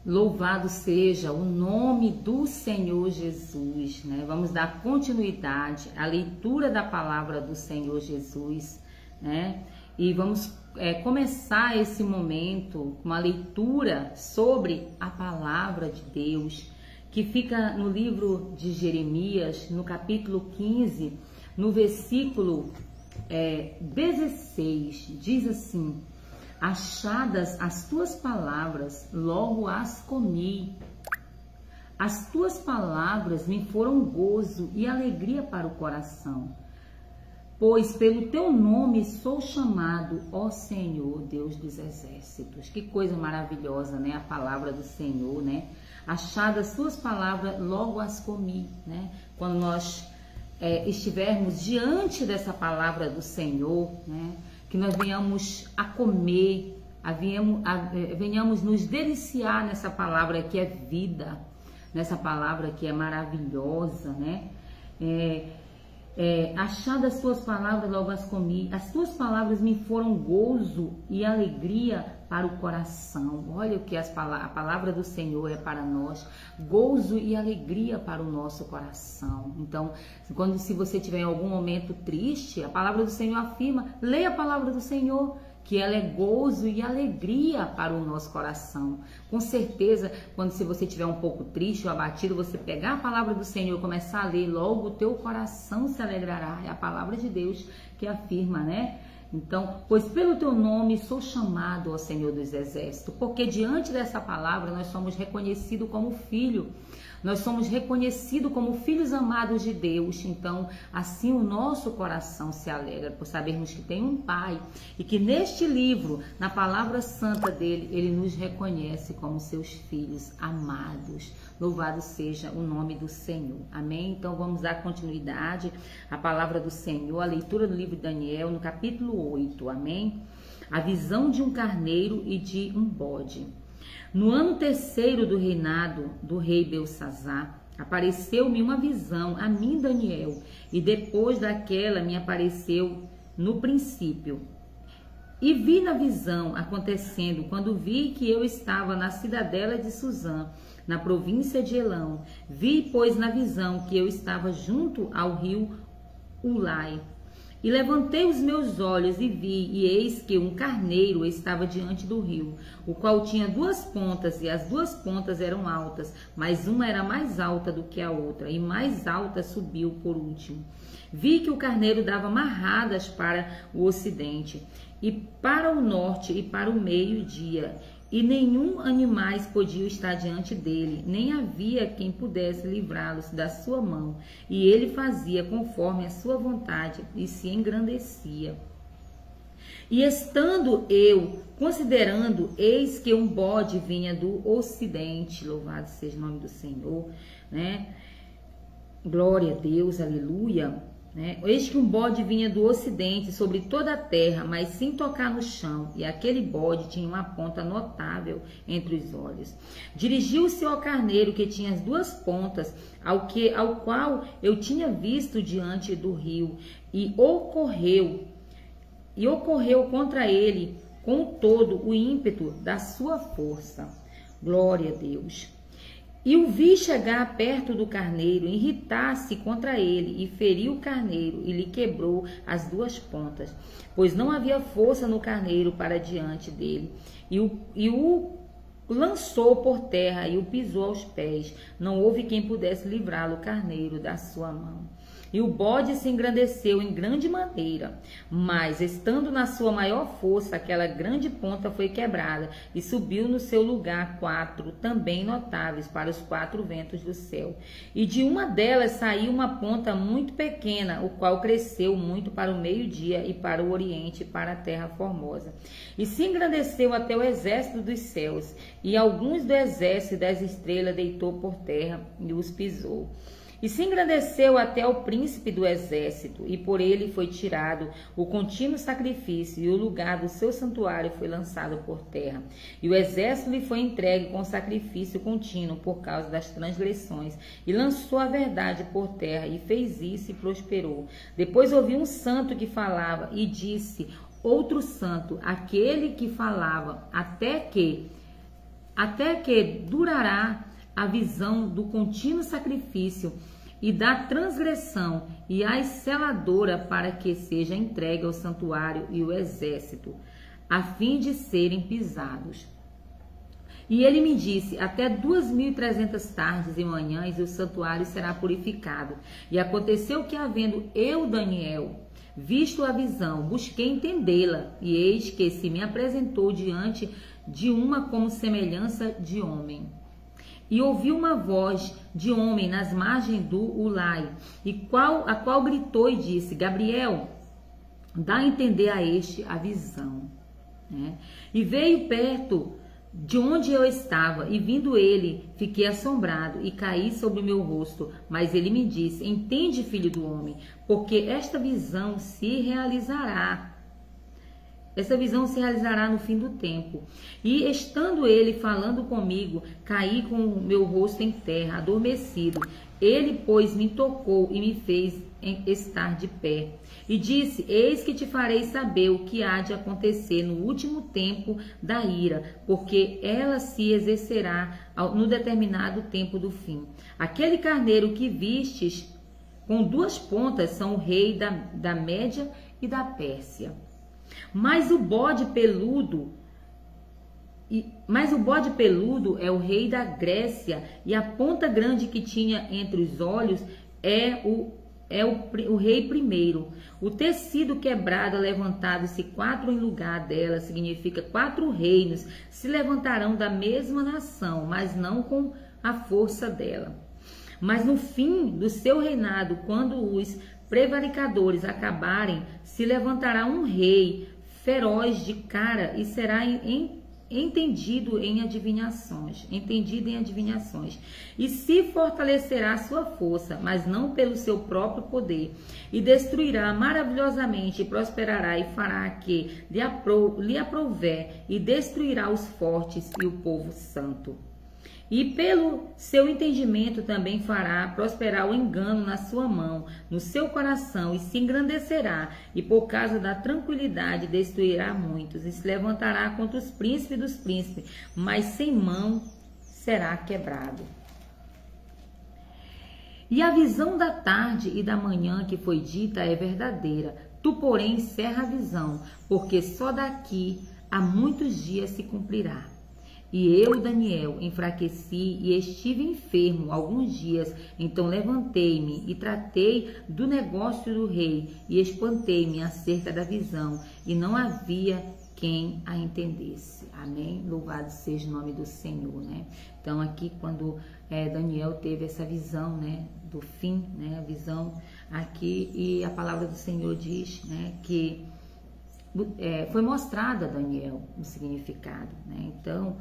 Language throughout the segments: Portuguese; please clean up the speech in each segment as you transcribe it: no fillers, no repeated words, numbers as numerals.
Louvado seja o nome do Senhor Jesus, né? Vamos dar continuidade à leitura da palavra do Senhor Jesus, né? E vamos começar esse momento com uma leitura sobre a palavra de Deus, que fica no livro de Jeremias, no capítulo 15, no versículo 16, diz assim: achadas as tuas palavras, logo as comi. As tuas palavras me foram gozo e alegria para o coração. Pois pelo teu nome sou chamado, ó Senhor, Deus dos exércitos. Que coisa maravilhosa, né? A palavra do Senhor, né? Achadas as tuas palavras, logo as comi, né? Quando nós estivermos diante dessa palavra do Senhor, né? Que nós venhamos a comer, venhamos nos deliciar nessa palavra que é vida, nessa palavra que é maravilhosa, né? Achadas as tuas palavras, logo as comi. As tuas palavras me foram gozo e alegria para o coração. Olha o que a palavra do Senhor é para nós, gozo e alegria para o nosso coração. Então, se você tiver em algum momento triste, a palavra do Senhor afirma, leia a palavra do Senhor, que ela é gozo e alegria para o nosso coração. Com certeza, se você estiver um pouco triste ou abatido, você pegar a palavra do Senhor e começar a ler, logo o teu coração se alegrará. É a palavra de Deus que afirma, né? Então, pois pelo teu nome sou chamado, ó Senhor dos exércitos, porque diante dessa palavra nós somos reconhecidos como filho. Nós somos reconhecidos como filhos amados de Deus. Então, assim o nosso coração se alegra por sabermos que tem um Pai e que neste livro, na palavra santa dele, ele nos reconhece como seus filhos amados. Louvado seja o nome do Senhor. Amém? Então, vamos dar continuidade à palavra do Senhor, a leitura do livro de Daniel, no capítulo 8. Amém? A visão de um carneiro e de um bode. No ano terceiro do reinado do rei Belsassar, apareceu-me uma visão, a mim, Daniel, e depois daquela me apareceu no princípio. E vi na visão acontecendo, quando vi que eu estava na cidadela de Suzã, na província de Elão. Vi, pois, na visão que eu estava junto ao rio Ulai. E levantei os meus olhos e vi, e eis que um carneiro estava diante do rio, o qual tinha duas pontas, e as duas pontas eram altas, mas uma era mais alta do que a outra, e mais alta subiu por último. Vi que o carneiro dava marradas para o ocidente, e para o norte, e para o meio-dia, e nenhum animais podia estar diante dele, nem havia quem pudesse livrá-los da sua mão, e ele fazia conforme a sua vontade e se engrandecia. E estando eu considerando, eis que um bode vinha do ocidente, louvado seja o nome do Senhor, né? Glória a Deus, aleluia. Eis que um bode vinha do ocidente sobre toda a terra, mas sem tocar no chão, e aquele bode tinha uma ponta notável entre os olhos. Dirigiu-se ao carneiro que tinha as duas pontas, ao qual eu tinha visto diante do rio, e ocorreu contra ele com todo o ímpeto da sua força. Glória a Deus. E o vi chegar perto do carneiro, irritar-se contra ele, e feriu o carneiro, e lhe quebrou as duas pontas, pois não havia força no carneiro para diante dele. E o lançou por terra, e o pisou aos pés. Não houve quem pudesse livrá-lo, o carneiro, da sua mão. E o bode se engrandeceu em grande maneira, mas, estando na sua maior força, aquela grande ponta foi quebrada, e subiu no seu lugar 4, também notáveis, para os 4 ventos do céu. E de uma delas saiu uma ponta muito pequena, o qual cresceu muito para o meio-dia, e para o oriente, e para a terra formosa. E se engrandeceu até o exército dos céus, e alguns do exército das estrelas deitou por terra, e os pisou. E se engrandeceu até o príncipe do exército, e por ele foi tirado o contínuo sacrifício, e o lugar do seu santuário foi lançado por terra. E o exército lhe foi entregue com sacrifício contínuo por causa das transgressões, e lançou a verdade por terra, e fez isso e prosperou. Depois ouvi um santo que falava, e disse outro santo, aquele que falava, até que até que durará a visão do contínuo sacrifício e da transgressão e a seladora para que seja entregue ao santuário e o exército, a fim de serem pisados. E ele me disse, até 2.300 tardes e manhãs o santuário será purificado. E aconteceu que, havendo eu, Daniel, visto a visão, busquei entendê-la, e eis que se me apresentou diante de uma como semelhança de homem. E ouvi uma voz de homem nas margens do Ulai, a qual gritou e disse, Gabriel, dá a entender a este a visão. E veio perto de onde eu estava, e vindo ele, fiquei assombrado e caí sobre o meu rosto. Mas ele me disse, entende, filho do homem, porque esta visão se realizará. Essa visão se realizará no fim do tempo. E estando ele falando comigo, caí com o meu rosto em terra, adormecido. Ele, pois, me tocou e me fez estar de pé. E disse, eis que te farei saber o que há de acontecer no último tempo da ira, porque ela se exercerá no determinado tempo do fim. Aquele carneiro que vistes com 2 pontas são o rei da Média e da Pérsia. Mas o bode peludo é o rei da Grécia, e a ponta grande que tinha entre os olhos é o rei primeiro. O tecido quebrado, levantado-se 4 em lugar dela, significa 4 reinos se levantarão da mesma nação, mas não com a força dela. Mas no fim do seu reinado, quando os prevaricadores acabarem, se levantará um rei feroz de cara e será entendido em adivinhações, e se fortalecerá sua força, mas não pelo seu próprio poder, e destruirá maravilhosamente, e prosperará e fará que lhe aprouver, e destruirá os fortes e o povo santo. E pelo seu entendimento também fará prosperar o engano na sua mão, no seu coração, e se engrandecerá, e por causa da tranquilidade destruirá muitos, e se levantará contra os príncipes dos príncipes, mas sem mão será quebrado. E a visão da tarde e da manhã que foi dita é verdadeira, tu, porém, encerra a visão, porque só daqui a muitos dias se cumprirá. E eu, Daniel, enfraqueci e estive enfermo alguns dias. Então levantei-me e tratei do negócio do rei e espantei-me acerca da visão. E não havia quem a entendesse. Amém? Louvado seja o nome do Senhor, né? Então aqui quando Daniel teve essa visão, né, do fim, né, a visão aqui, e a palavra do Senhor diz, né, que foi mostrado a Daniel o significado, né? Então,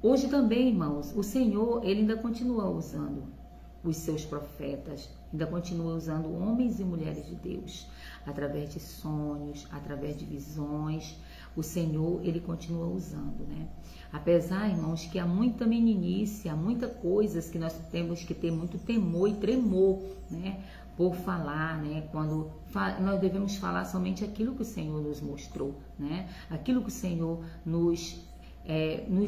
hoje também, irmãos, o Senhor, ele ainda continua usando os seus profetas, ainda continua usando homens e mulheres de Deus, através de sonhos, através de visões. O Senhor, ele continua usando, né? Apesar, irmãos, que há muita meninice, há muitas coisas que nós temos que ter muito temor e tremor, né? Por falar, né? Quando nós devemos falar somente aquilo que o Senhor nos mostrou, né? Aquilo que o Senhor nos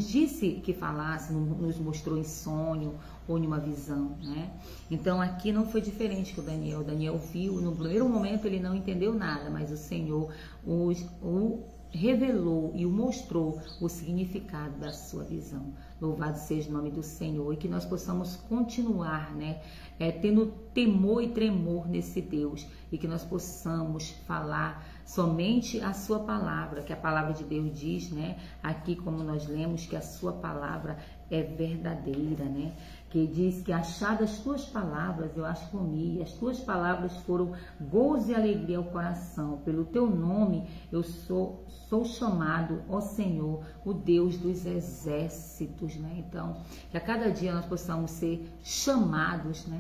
disse que falasse, nos mostrou em sonho ou em uma visão, né? Então aqui não foi diferente com o Daniel. O Daniel viu, no primeiro momento ele não entendeu nada, mas o Senhor o revelou e o mostrou o significado da sua visão. Louvado seja o nome do Senhor, e que nós possamos continuar, né, tendo temor e tremor nesse Deus, e que nós possamos falar somente a sua palavra, que a palavra de Deus diz, né, aqui como nós lemos, que a sua palavra é verdadeira, né, que diz que achadas as tuas palavras eu as comi, as tuas palavras foram gozo e alegria ao coração, pelo teu nome eu sou chamado, ó Senhor, o Deus dos exércitos, né? Então, que a cada dia nós possamos ser chamados, né,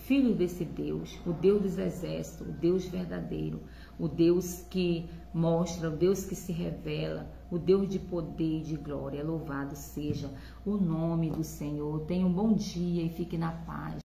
filhos desse Deus, o Deus dos exércitos, o Deus verdadeiro, o Deus que mostra, o Deus que se revela, o Deus de poder e de glória. Louvado seja o nome do Senhor. Tenha um bom dia e fique na paz.